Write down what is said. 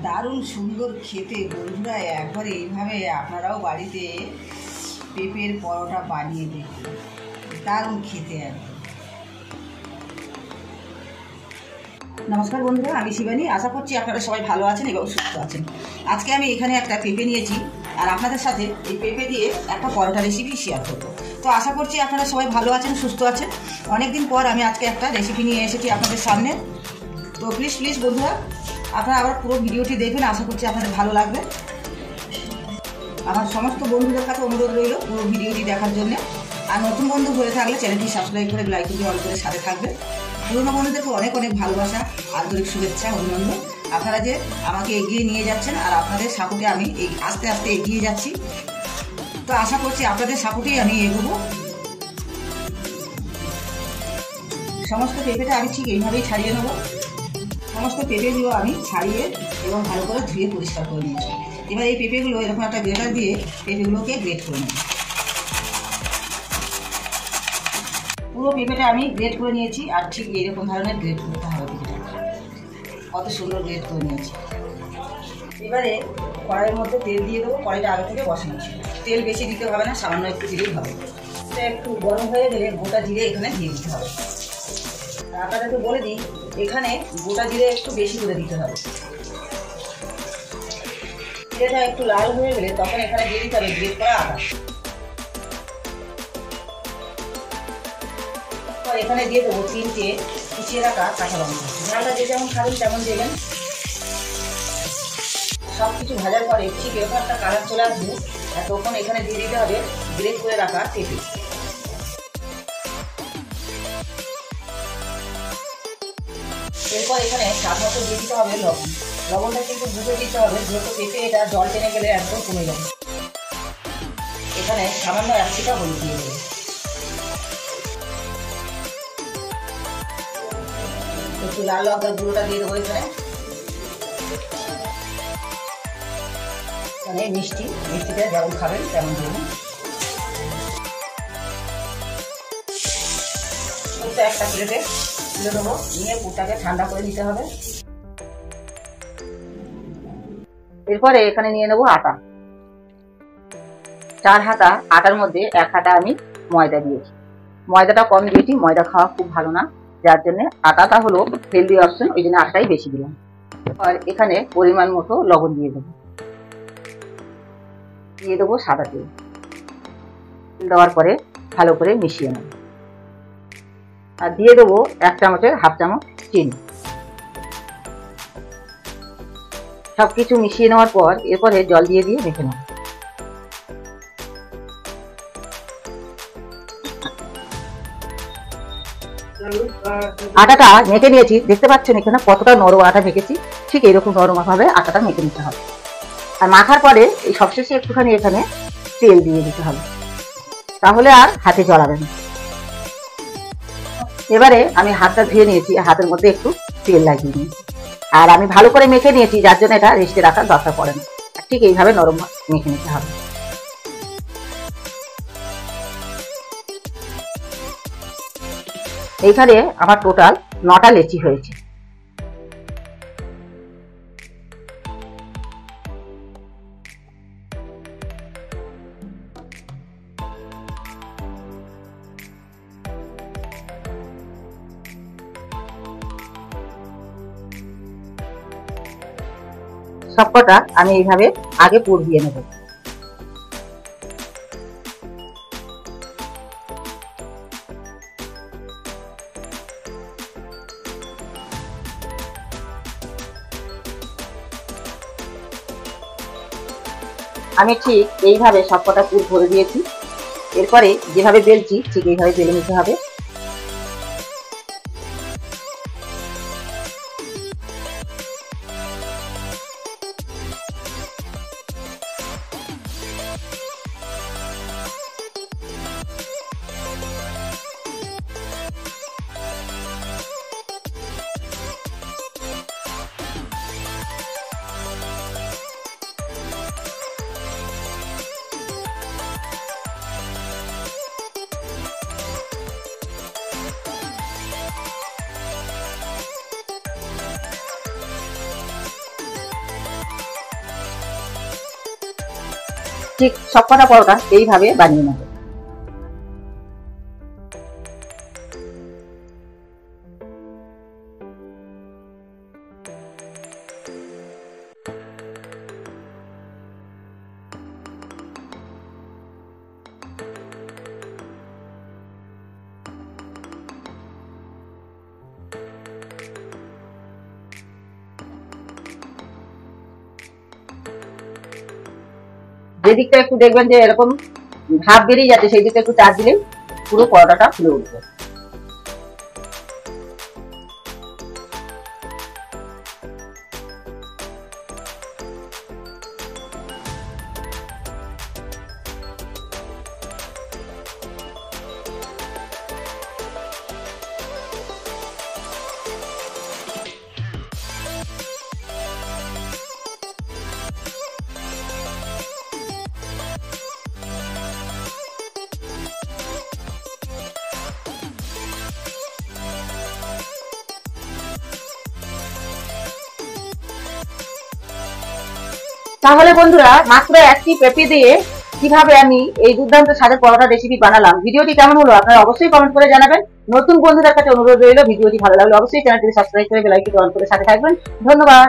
দারুণ সুন্দর খেতে বন্ধুরা, একবার এইভাবে আপনারাও বাড়িতে পেঁপের পরোটা বানিয়ে দেখুন, দারুণ খেতে একদম। নমস্কার বন্ধুরা, আমি শিবানী। আশা করছি আপনারা সবাই ভালো আছেন এবং সুস্থ আছেন। আজকে আমি এখানে একটা পেঁপে নিয়েছি আর আপনাদের সাথে এই পেঁপে দিয়ে একটা পরোটা রেসিপি শেয়ার করবো। তো আশা করছি আপনারা সবাই ভালো আছেন, সুস্থ আছেন। অনেকদিন পর আমি আজকে একটা রেসিপি নিয়ে এসেছি আপনাদের সামনে। তো প্লিজ বন্ধুরা, আপনারা আবার পুরো ভিডিওটি দেখবেন, আশা করছি আপনাদের ভালো লাগবে। আমার সমস্ত বন্ধুদের কাছে অনুরোধ রইল পুরো ভিডিওটি দেখার জন্য। আর নতুন বন্ধু হয়ে থাকলে চ্যানেলটি সাবস্ক্রাইব করে বেল আইকনটি অন করে সাথে থাকবে। পুরনো বন্ধুদেরকে অনেক অনেক ভালোবাসা, আন্তরিক শুভেচ্ছা, অভিনন্দন। আপনারা যে আমাকে এগিয়ে নিয়ে যাচ্ছেন আর আপনাদের সাপোর্টে আমি আস্তে আস্তে এগিয়ে যাচ্ছি। তো আশা করছি আপনাদের সাপোর্টেই আমি এগোবো। সমস্ত পেঁপেটা আমি ঠিক এইভাবেই ছাড়িয়ে নেব। সমস্ত পেঁপেগুলো আমি ছাড়িয়ে এবং ভালো করে ধুয়ে পরিষ্কার করে নিয়েছি। এবার এই পেঁপেগুলো এরকম একটা গ্রেটার দিয়ে পেঁপেগুলোকে গ্রেট করে নেব। পুরো পেঁপেটা আমি গ্রেট করে নিয়েছি আর ঠিক এইরকম ধরনের গ্রেট করতে হবে। পেঁপেটা কত সুন্দর গ্রেট করে নিয়েছি। এবারে কড়াইয়ের মধ্যে তেল দিয়ে দেবো। কড়াইটা আগে থেকে বসানো ছিল। তেল বেশি দিতে হবে না, সামান্য একটু দিলেই হবে। এটা একটু গরম হয়ে গেলে গোটা জিরে এখানে দিয়ে দিতে হবে। আপনাদেরকে বলে দিই, এখানে গোটা জিরে একটু বেশি করে দিতে হবে। জিরেটা একটু লাল হয়ে গেলে তখন এখানে দিয়ে দিতে হবে গ্রেট করা আদা। এখানে দিয়ে দেবো 3টে কুচিয়ে রাখা কাঁচা লঙ্কা। ঝালটা যে যেমন খাবেন তেমন দেবেন। সব কিছু ভাজার পরে ঠিক এরকম একটা কালার চলে আসবে, তখন এখানে দিয়ে দিতে হবে গ্রেট করে রাখা পেঁপে। এরপর এখানে স্বাদ মতো দিয়ে দিতে হবে লবণ। লবণটা কিন্তু বুঝে দিতে হবে, যেহেতু পেঁপে এটা জল টেনে গেলে একদম কমে যাবে। এখানে সামান্য 1 চিটা হলুদ দিয়ে দেবে। একটু লাল লঙ্কার গুঁড়োটা দিয়ে দেবো এখানে। মিষ্টিটা যেমন খাবেন তেমন দেবেন। একটা প্লেটে তুলে দেবো, নিয়ে পুরটাকে ঠান্ডা করে নিতে হবে। এরপরে এখানে নিয়ে নেবো আটা। 4 হাতা আটার মধ্যে 1 হাতা আমি ময়দা দিয়েছি। ময়দাটা কম দিয়েছি, ময়দা খাওয়া খুব ভালো না, যার জন্য আটাটা হলো হেলদি অপশন, ওই জন্য আটাই বেশি দিলাম। আর এখানে পরিমাণ মতো লবণ দিয়ে দেবো। দিয়ে দেবো সাদা তেল। দেওয়ার পরে ভালো করে মিশিয়ে নেব। আর দিয়ে দেবো 1 চামচের 1/2 চামচ চিনি। সবকিছু মিশিয়ে নেওয়ার পর এরপরে জল দিয়ে মেখে নেব। আটাটা মেখে নিয়েছি, দেখতে পাচ্ছেন এখানে কতটা নরম আটা মেখেছি। ঠিক এইরকম নরম ভাবে আটাটা মেখে নিতে হবে। আর মাখার পরে এই সবশেষে একটুখানি এখানে তেল দিয়ে দিতে হবে, তাহলে আর হাতে জড়াবে না। এবারে আমি হাতটা ধুয়ে নিয়েছি, হাতের মধ্যে একটু তেল লাগিয়ে নিয়েছি। আর আমি ভালো করে মেখে নিয়েছি, যার জন্য এটা রেস্টে রাখার দরকার পড়ে না। ঠিক এইভাবে নরম মেখে নিতে হবে। এইখানে আমার টোটাল 9টা লেচি হয়েছে। সবকটা আমি এইভাবে আগে পুর দিয়ে নেব। আমি ঠিক এইভাবে সবকটা পুর ভরে দিয়েছি। এরপরে যেভাবে বেলছি ঠিক এইভাবে বেলে নিতে হবে। ঠিক সবকটা পরোটা এইভাবে বানিয়ে নেব। যে দিকটা একটু দেখবেন যে এরকম ভাব বেরিয়ে যাচ্ছে সেই দিকটা একটু চাপ দিলেই পুরো পরোটাটা ফুলে উঠবে। তাহলে বন্ধুরা মাত্র একটি পেঁপে দিয়ে কিভাবে আমি এই দুর্দান্ত স্বাদের পরোটা রেসিপি বানালাম, ভিডিওটি কেমন হলো আপনারা অবশ্যই কমেন্ট করে জানাবেন। নতুন বন্ধুদের কাছে অনুরোধ রইল, ভিডিওটি ভালো লাগলে অবশ্যই চ্যানেলটি সাবস্ক্রাইব করে বেল আইকনটি অন করে সাথে থাকবেন। ধন্যবাদ।